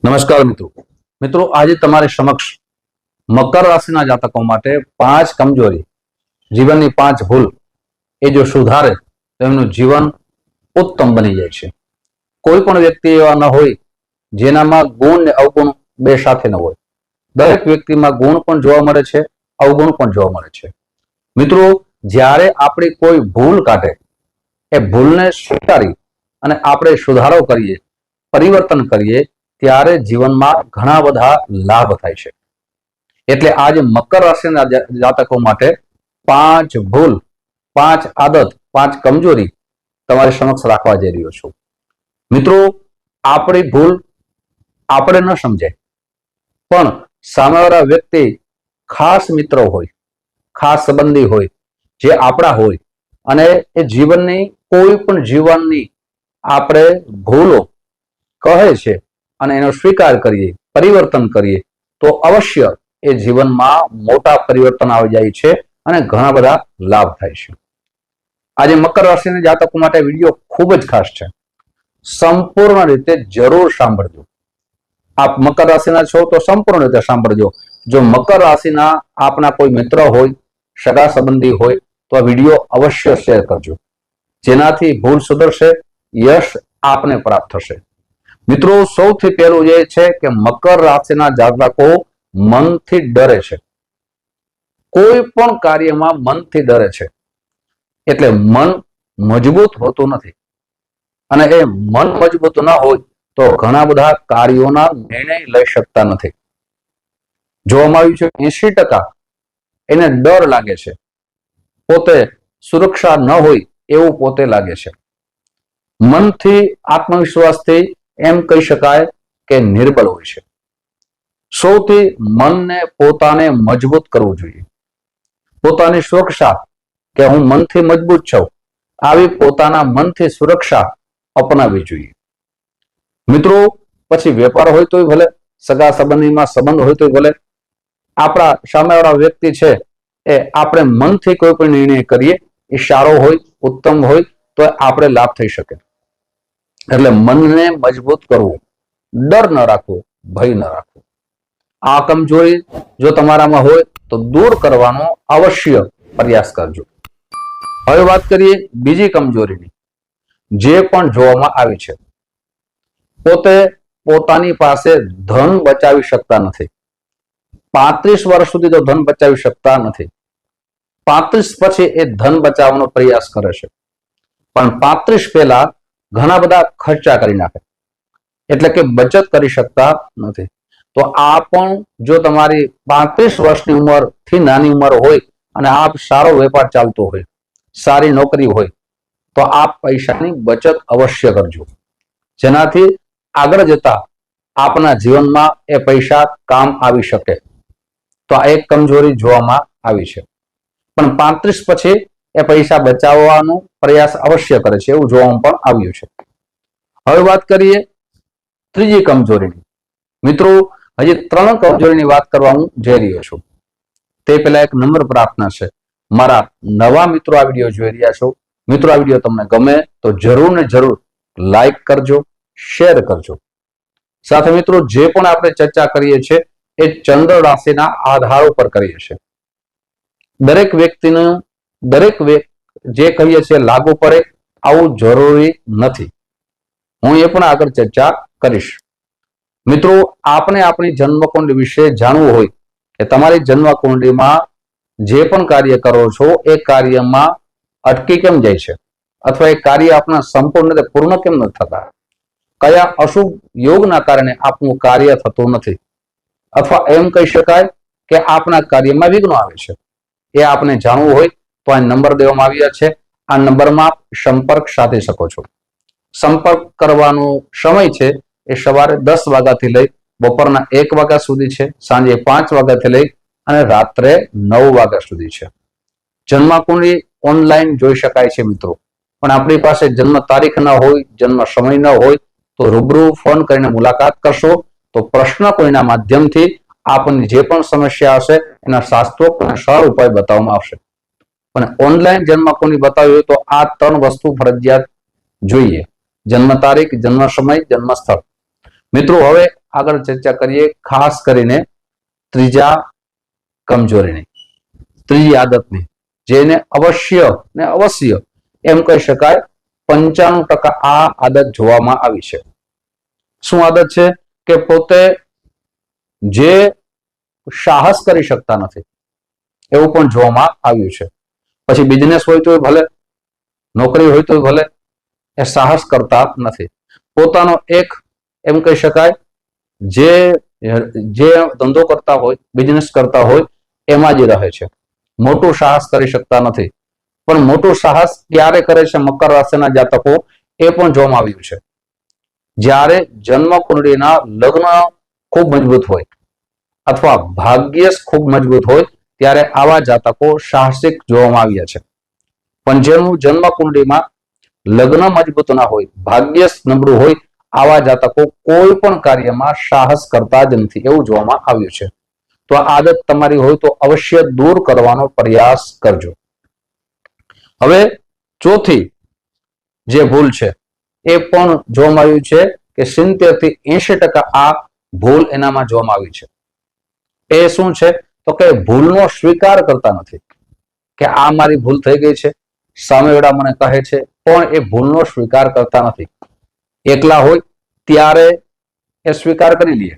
નમસ્કાર મિત્રો આજે તમારી સમક્ષ મકર રાશિના જાતકો માટે 5 કમજોરી, જીવનની 5 ભૂલ એ જો સુધારે તો એમનું જીવન ઉત્તમ બની જાય છે। કોઈ પણ વ્યક્તિ એવા ન હોય જેનામાં ગુણ ને અવગુણ બે સાથે ન હોય। દરેક વ્યક્તિમાં ગુણ પણ જોવા મળે છે, અવગુણ પણ જોવા મળે છે। મિત્રો, જ્યારે આપણી કોઈ ભૂલ કાઢે એ ભૂલને સ્વીકારી અને આપણે સુધારો કરીએ, પરિવર્તન કરીએ, ત્યારે જીવનમાં ઘણા બધા લાભ થાય છે। એટલે આજે મકર રાશિના જાતકો માટે 5 ભૂલ, 5 આદત, 5 કમજોરી તમારી સમક્ષ રાખવા જઈ રહ્યો છું। મિત્રો, આપણી ભૂલ આપણે ન સમજાય, પણ સામેવાળા વ્યક્તિ ખાસ મિત્ર હોય, ખાસ સંબંધી હોય, જે આપણા હોય અને એ જીવનની કોઈ પણ જીવનની આપણે ભૂલો કહે છે અને એનો સ્વીકાર કરીએ, પરિવર્તન કરીએ તો અવશ્ય એ જીવનમાં મોટા પરિવર્તન આવી જાય છે અને ઘણા બધા લાભ થાય છે। આજે મકર રાશિના જાતકો માટે વિડીયો ખૂબ જ ખાસ છે, સંપૂર્ણ રીતે જરૂર સાંભળજો। આપ મકર રાશિના છો તો સંપૂર્ણ રીતે સાંભળજો। જો મકર રાશિના આપના કોઈ મિત્ર હોય, સગા સંબંધી હોય તો આ વિડીયો અવશ્ય શેર કરજો, જેનાથી ભૂલ સુધરશે, યશ આપને પ્રાપ્ત થશે। મિત્રો, સૌથી પહેલું એ છે કે મકર રાશિના જાતકો મનથી ડરે છે, કોઈ પણ કાર્યમાં મનથી ડરે છે, એટલે મન મજબૂત હોતું નથી અને એ મન મજબૂત ના હોય તો ઘણા બધા કાર્યોના નિર્ણય લઈ શકતા નથી। જોવામાં આવ્યું છે 80% એને ડર લાગે છે, પોતે સુરક્ષા ન હોય એવું પોતે લાગે છે। મનથી, આત્મવિશ્વાસથી એમ કહી શકાય કે નિર્બળ હોય છે। સૌથી મનને પોતાને મજબૂત કરવું જોઈએ, પોતાની સુરક્ષા કે હું મનથી મજબૂત છું, આવી પોતાના મનથી સુરક્ષા અપનાવવી જોઈએ। મિત્રો, પછી વેપાર હોય તોય ભલે, સગા સંબંધીમાં સંબંધ હોય તોય ભલે, આપણા સામેવાળા વ્યક્તિ છે એ આપણે મનથી કોઈ પણ નિર્ણય કરીએ એ સારો હોય, ઉત્તમ હોય તો આપણે લાભ થઈ શકે। એટલે મનને મજબૂત કરવું, ડર ન રાખવો, ભય ન રાખવો। આ કમજોરી જો તમારામાં હોય તો દૂર કરવાનો અવશ્ય પ્રયાસ કરજો। હવે વાત કરીએ બીજી કમજોરીની, જે પણ જોવામાં આવી છે, પોતે પોતાની પાસે ધન બચાવી શકતા નથી। 35 વર્ષ સુધી તો ધન બચાવી શકતા નથી, 35 પછી એ ધન બચાવવાનો પ્રયાસ કરે છે, પણ 35 પહેલા ઘણા બધા ખર્ચા કરી નાખે, એટલે કે બચત કરી શકતા નથી। તો આ પણ જો તમારી 35 વર્ષની ઉંમરથી નાની ઉંમર હોય અને આપ સારો વેપાર ચાલતો હોય, સારી નોકરી હોય તો આપ પૈસાની બચત અવશ્ય કરજો, જેનાથી આગળ જતા આપના જીવનમાં એ પૈસા કામ આવી શકે। તો આ એક કમજોરી જોવામાં આવી છે, પણ 35 પછી એ પૈસા બચાવવાનો પ્રયાસ અવશ્ય કરે છે એવું જોવામાં પણ આવ્યું છે। હવે વાત કરીએ ત્રીજી કમજોરીની। મિત્રો, હજી 3 કમજોરીની વાત કરવા હું જઈ રહ્યો છું। તે પહેલા એક નમ્ર પ્રાર્થના છે, મારા નવા મિત્રો આ વિડીયો જોઈ રહ્યા છો, મિત્રો આ વિડીયો તમને ગમે તો જરૂર ને જરૂર લાઈક કરજો, શેર કરજો। સાથે મિત્રો, જે પણ આપણે ચર્ચા કરીએ છીએ એ ચંદ્ર રાશિના આધાર ઉપર કરીએ છીએ। દરેક વ્યક્તિનું જે કહીએ છીએ લાગુ પડે આવું જરૂરી નથી, હું એ પણ આગળ ચર્ચા કરીશ। મિત્રો, આપને આપણી જન્મકુંડળી વિશે જાણવું હોય કે તમારી જન્મકુંડળીમાં જે પણ કાર્ય કરો છો એ કાર્યમાં અટકી કેમ જાય છે, અથવા એ કાર્ય આપણા સંપૂર્ણ રીતે પૂર્ણ કેમ નથી થતા, કયા અશુભ યોગના કારણે આપનું કાર્ય થતું નથી, અથવા એમ કહી શકાય કે આપના કાર્યમાં વિઘ્નો આવે છે, એ આપને જાણવું હોય તો આ નંબર દેવામાં આવ્યા છે, આ નંબરમાં આપ સંપર્ક સાધી શકો છો। સંપર્ક કરવાનો સમય છે એ સવારે 10 વાગ્યાથી લઈ બપોરના 1 વાગ્યા સુધી છે, સાંજે 5 વાગ્યાથી લઈ અને રાત્રે 9 વાગ્યા સુધી છે। જન્મકુંડળી ઓનલાઈન જોઈ શકાય છે મિત્રો, પણ આપણી પાસે જન્મ તારીખ ન હોય, જન્મ સમય ન હોય તો રૂબરૂ ફોન કરીને મુલાકાત કરશો તો પ્રશ્ન કોઈના માધ્યમથી આપની જે પણ સમસ્યા હશે એના શાસ્ત્રોક્ત અને સરળ ઉપાય બતાવવામાં આવશે। પણ ઓનલાઈન જન્મકુંડળી બતાવી હોય તો આ 3 વસ્તુ ફરજિયાત જોઈએ, જન્મ તારીખ, જન્મ સમય, જન્મ સ્થળ। મિત્રો, હવે આગળ ચર્ચા કરીએ ખાસ કરીને ત્રીજા કમજોરીની, ત્રીજી આદતની, જેને અવશ્ય ને અવશ્ય એમ કહી શકાય 95% આ આદત જોવામાં આવી છે. શું આદત છે? કે પોતે જે સાહસ કરી શકતા નથી એવું પણ જોવામાં આવ્યું છે. પછી બિઝનેસ હોય તો ભલે, નોકરી હોય તો ભલે, એ સાહસ કરતા નથી. પોતાનો એક એમ કહી શકાય જે ધંધો કરતા હોય, બિઝનેસ કરતા હોય એમાં જ રહે છે. મોટું સાહસ કરી શકતા નથી. પણ મોટું સાહસ ક્યારે કરે છે મકર રાશિના જાતકો એ પણ જોવામાં આવ્યું છે. જ્યારે જન્મ કુંડળીના લગ્ન ખૂબ મજબૂત હોય અથવા ભાગ્ય ખૂબ મજબૂત હોય ત્યારે આવા જાતકો સાહસિક જોવામાં આવ્યા છે. પણ જેનું જન્મ કુંડળીમાં લગ્ન મજબૂત ના હોય, ભાગ્ય નબળું હોય, આવા જાતકો કોઈ પણ કાર્યમાં સાહસ કરતા જ નથી એવું જોવામાં આવ્યું છે. તો આ આદત તમારી હોય તો અવશ્ય દૂર કરવાનો પ્રયાસ કરજો. હવે ચોથી જે ભૂલ છે એ પણ જોવામાં આવ્યું છે કે 70 થી 80% આ ભૂલ એનામાં જોવામાં આવી છે. એ શું છે? તો કે ભૂલનો સ્વીકાર કરતા નથી કે આ મારી ભૂલ થઈ ગઈ છે, સામેવાળા મને કહે છે પણ એ ભૂલનો સ્વીકાર કરતા નથી. એકલા હોય ત્યારે એ સ્વીકાર કરી લે,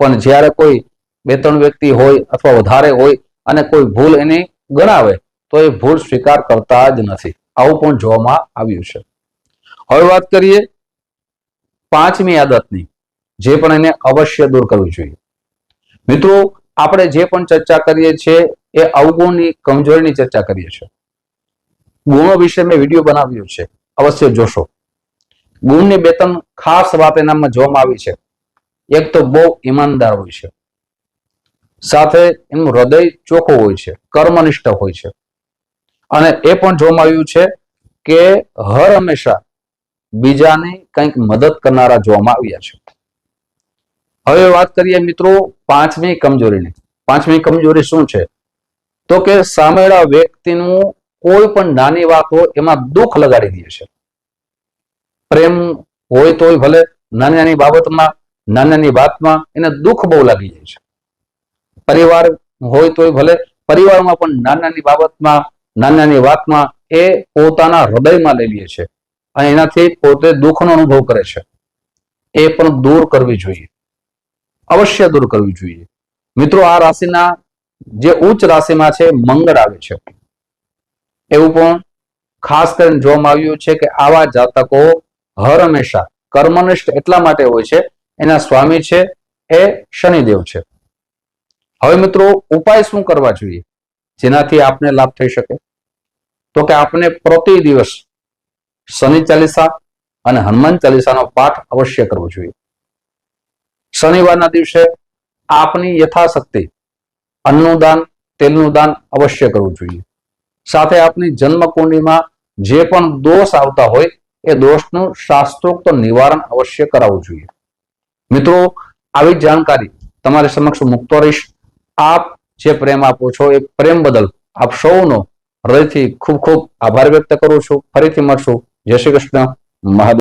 પણ જ્યારે કોઈ 2-3 વ્યક્તિ હોય અથવા વધારે હોય અને કોઈ ભૂલ એની ગણાવે તો એ ભૂલ સ્વીકાર કરતા જ નથી. આવું પણ જોવામાં આવ્યું છે. હવે વાત કરીએ પાંચમી આદતની, જે પણ એને અવશ્ય દૂર કરવી જોઈએ. મિત્રો, આપણે જે પણ ચર્ચા કરીએ છીએ એ અવગુણની, કમજોરીની ચર્ચા કરીએ છીએ. ગુણો વિશે મેં વિડીયો બનાવ્યો છે, અવશ્ય જોશો. ગુણની 2-3 ખાસ વાત એનામાં જોવામાં આવી છે. એક તો બહુ ઈમાનદાર હોય છે, સાથે એનું હૃદય ચોખ્ખું હોય છે, કર્મનિષ્ઠ હોય છે, અને એ પણ જોવામાં આવ્યું છે કે હર હંમેશા બીજાની કંઈક મદદ કરનારા જોવામાં આવ્યા છે. હવે વાત કરીએ મિત્રો પાંચમી કમજોરીની. પાંચમી કમજોરી શું છે? તો કે સામેવાળા વ્યક્તિનું કોઈ પણ નાની વાત હોય એમાં દુઃખ લગાડી દે છે. પ્રેમ હોય તોય ભલે, નાની નાની બાબતમાં, નાની નાની વાતમાં એને દુઃખ બહુ લાગી જાય છે. પરિવાર હોય તોય ભલે, પરિવારમાં પણ નાની નાની બાબતમાં, નાની નાની વાતમાં એ પોતાના હૃદયમાં લઈ લે છે અને એનાથી પોતે દુઃખનો અનુભવ કરે છે. એ પણ દૂર કરવી જોઈએ, અવશ્ય દૂર કરવી જોઈએ. મિત્રો, આ રાશિના જે ઉચ્ચ રાશિમાં છે મંગળ આવે છે. એવું પણ ખાસ કરીને જોવામાં આવ્યું છે કે આવા જાતકો હર હંમેશા કર્મનિષ્ઠ એટલા માટે હોય છે, એના સ્વામી છે એ શનિદેવ છે. હવે મિત્રો, ઉપાય શું કરવા જોઈએ જેનાથી આપને લાભ થઈ શકે? તો કે આપણે પ્રતિ દિવસ શનિ ચાલીસા અને હનુમાન ચાલીસાનો પાઠ અવશ્ય કરવો જોઈએ. શનિવારના દિવસે આપની યથાશક્તિ અન્નનું દાન, તેલનું દાન અવશ્ય કરવું જોઈએ. સાથે આપની જન્મ કુંડળીમાં જે પણ દોષ આવતા હોય એ દોષનું શાસ્ત્રોક્ત નિવારણ અવશ્ય કરાવવું જોઈએ. મિત્રો, આવી જાણકારી તમારી સમક્ષ મૂકતો રહીશ. આપ જે પ્રેમ આપો છો એ પ્રેમ બદલ આપ સૌનો હૃદયથી ખૂબ ખૂબ આભાર વ્યક્ત કરું છું. ફરીથી મળશું. જય શ્રી કૃષ્ણ. મહાદેવ.